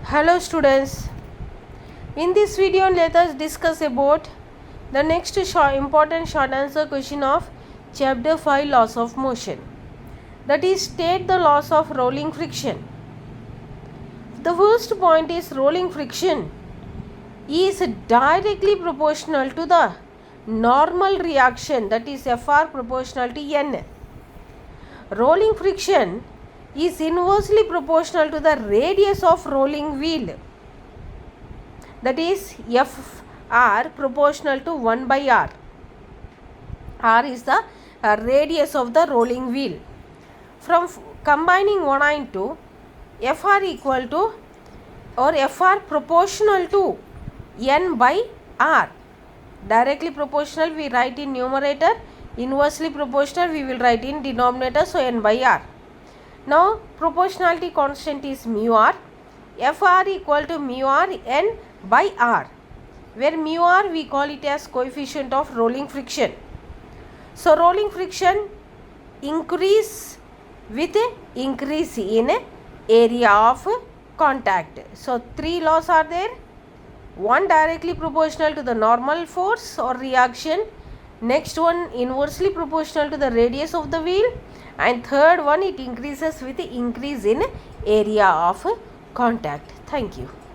Hello students, in this video let us discuss about the next important short answer question of chapter 5 laws of motion, that is state the laws of rolling friction. The first point is rolling friction is directly proportional to the normal reaction, that is Fr proportional to N. Rolling friction is inversely proportional to the radius of rolling wheel, that is Fr proportional to 1 by R. R is the radius of the rolling wheel. From combining 1 and 2, Fr equal to or Fr proportional to N by R. Directly proportional we write in numerator, inversely proportional we will write in denominator, so N by R. Now proportionality constant is mu R. Fr equal to mu R N by R, where mu R we call it as coefficient of rolling friction. So rolling friction increase with increase in area of contact. So three laws are there. One directly proportional to the normal force or reaction, next one inversely proportional to the radius of the wheel, and third one it increases with increase in area of contact. Thank you.